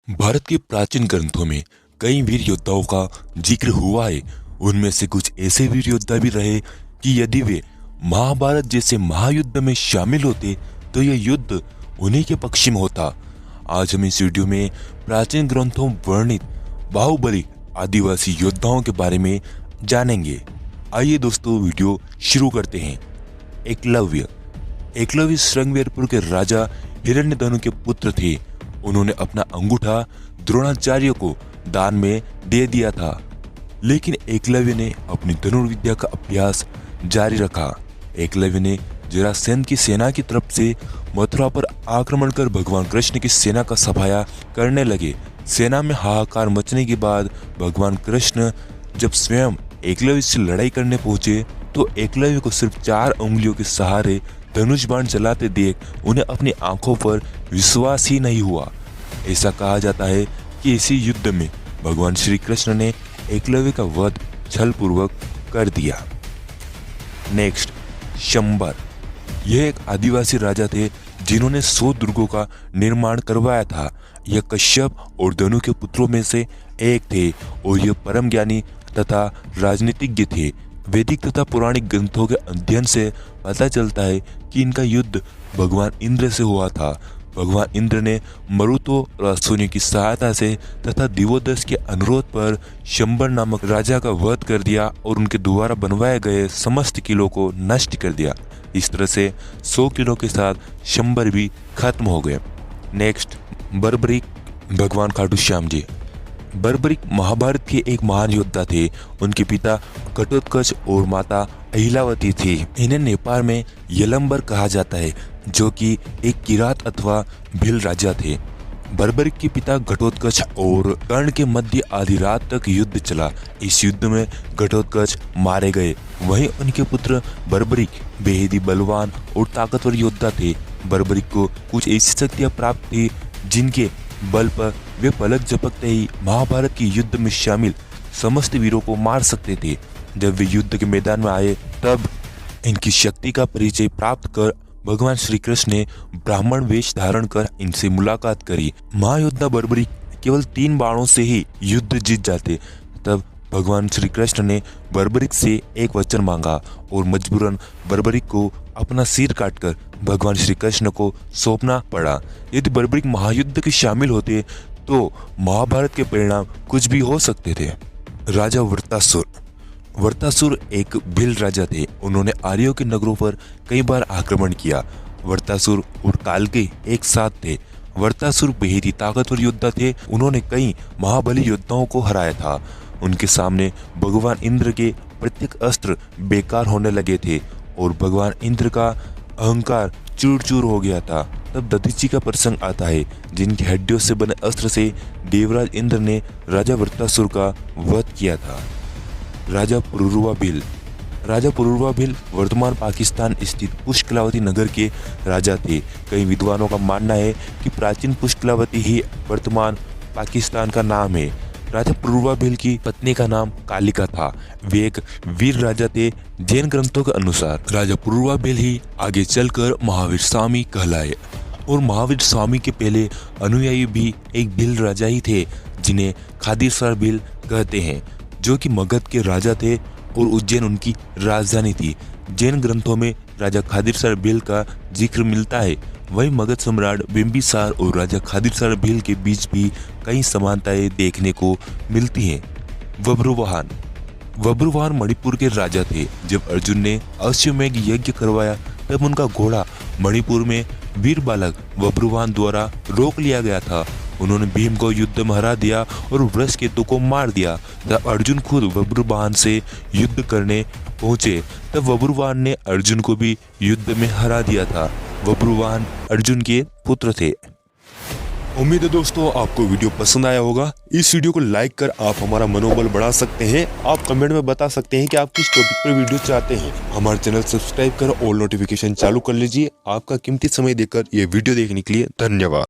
भारत के प्राचीन ग्रंथों में कई वीर योद्धाओं का जिक्र हुआ है। उनमें से कुछ ऐसे वीर योद्धा भी रहे कि यदि वे महाभारत जैसे महायुद्ध में शामिल होते तो यह युद्ध उन्हीं के पक्ष में होता। आज हम इस वीडियो में प्राचीन ग्रंथों वर्णित बाहुबली आदिवासी योद्धाओं के बारे में जानेंगे। आइए दोस्तों वीडियो शुरू करते हैं। एकलव्य श्रृंगवेरपुर के राजा हिरण्यधनु के पुत्र थे। उन्होंने अपना अंगूठा द्रोणाचार्य को दान में दे दिया था, लेकिन एकलव्य ने अपनी धनुर्विद्या का अभ्यास जारी रखा। एकलव्य ने जरासंध की सेना की तरफ से मथुरा पर आक्रमण कर भगवान कृष्ण की सेना का सफाया करने लगे। सेना में हाहाकार मचने के बाद भगवान कृष्ण जब स्वयं एकलव्य से लड़ाई करने पहुंचे तो एकलव्य को सिर्फ 4 उंगलियों के सहारे धनुष बाण चलाते देख उन्हें अपनी आंखों पर विश्वास ही नहीं हुआ। ऐसा कहा जाता है कि इसी युद्ध में भगवान श्री कृष्ण ने एकलव्य का वध छलपूर्वक कर दिया। नेक्स्ट, शंबर। यह एक आदिवासी राजा थे जिन्होंने 100 दुर्गों का निर्माण करवाया था। यह कश्यप और धनु के पुत्रों में से एक थे और यह परम ज्ञानी तथा राजनीतिज्ञ थे। वैदिक तथा पौराणिक ग्रंथों के अध्ययन से पता चलता है कि इनका युद्ध भगवान इंद्र से हुआ था। भगवान इंद्र ने मरुतों और अश्विनियों की सहायता से तथा दिवोदस के अनुरोध पर शंबर नामक राजा का वध कर दिया और उनके द्वारा बनवाए गए समस्त किलों को नष्ट कर दिया। इस तरह से 100 किलों के साथ शंबर भी खत्म हो गए। नेक्स्ट, बर्बरीक भगवान खाटू श्याम जी। बर्बरीक महाभारत के एक महान योद्धा थे। उनके पिता घटोत्कच और माता अहिलावती थी। इन्हें नेपाल में यलंबर कहा जाता है, जो कि एक किरात अथवा भील राजा थे। बर्बरीक के पिता घटोत्कच और कर्ण के मध्य आधी रात तक युद्ध चला। इस युद्ध में घटोत्कच मारे गए। वहीं उनके पुत्र बर्बरीक बेहद बलवान और ताकतवर योद्धा थे। बर्बरीक को कुछ ऐसी शक्तियां प्राप्त थी जिनके बल पर वे पलक झपकते ही महाभारत के युद्ध में शामिल समस्त वीरों को मार सकते थे। जब वे युद्ध के मैदान में आए तब इनकी शक्ति का परिचय प्राप्त कर भगवान श्री कृष्ण ने ब्राह्मण वेश धारण कर इनसे मुलाकात करी। महायोद्धा बर्बरीक केवल 3 बाणों से ही युद्ध जीत जाते। तब भगवान श्री कृष्ण ने बर्बरीक से एक वचन मांगा और मजबूरन बर्बरीक को अपना सिर काटकर भगवान श्री कृष्ण को सौंपना पड़ा। यदि बर्बरीक महायुद्ध के शामिल होते तो महाभारत के परिणाम कुछ भी हो सकते थे। राजा वृत्तासुर एक भील राजा थे। उन्होंने आर्यों के नगरों पर कई बार आक्रमण किया। वृत्तासुर और कालके एक साथ थे। वृत्तासुर बेहद ही ताकतवर योद्धा थे। उन्होंने कई महाबली योद्धाओं को हराया था। उनके सामने भगवान इंद्र के प्रत्येक अस्त्र बेकार होने लगे थे और भगवान इंद्र का अहंकार चूर चूर हो गया था। तब दधीची का प्रसंग आता है, जिनकी हड्डियों से बने अस्त्र से देवराज इंद्र ने राजा वृत्तासुर का वध किया था। राजा पुरुरवा भील वर्तमान पाकिस्तान स्थित पुष्कलावती नगर के राजा थे। कई विद्वानों का मानना है कि प्राचीन पुष्कलावती ही वर्तमान पाकिस्तान का नाम है। राजा पुरुरवा भील की पत्नी का नाम कालिका था। वे एक वीर राजा थे। जैन ग्रंथों के अनुसार राजा पुरुरवा भील ही आगे चलकर महावीर स्वामी कहलाए और महावीर स्वामी के पहले अनुयायी भी एक भील राजा ही थे, जिन्हें खादीसर भील कहते हैं, जो कि मगध के राजा थे और उज्जैन उनकी राजधानी थी। जैन ग्रंथों में राजा खादीसर भील का जिक्र मिलता है। वहीं मगध सम्राट बिंबिसार और राजा खादीसर भील के बीच भी कई समानताएं देखने को मिलती हैं। बब्रुवाहन मणिपुर के राजा थे। जब अर्जुन ने अश्वमेध यज्ञ करवाया तब उनका घोड़ा मणिपुर में वीर बालक बब्रुवाहन द्वारा रोक लिया गया था। उन्होंने भीम को युद्ध में हरा दिया और वृषकेतु को मार दिया। जब अर्जुन खुद बब्रुवाहन से युद्ध करने पहुंचे तब बब्रुवाहन ने अर्जुन को भी युद्ध में हरा दिया था। बब्रुवाहन अर्जुन के पुत्र थे। उम्मीद है दोस्तों आपको वीडियो पसंद आया होगा। इस वीडियो को लाइक कर आप हमारा मनोबल बढ़ा सकते हैं। आप कमेंट में बता सकते हैं कि आप किस टॉपिक पर वीडियो चाहते हैं। हमारे चैनल सब्सक्राइब कर ऑल नोटिफिकेशन चालू कर लीजिए। आपका कीमती समय देकर ये वीडियो देखने के लिए धन्यवाद।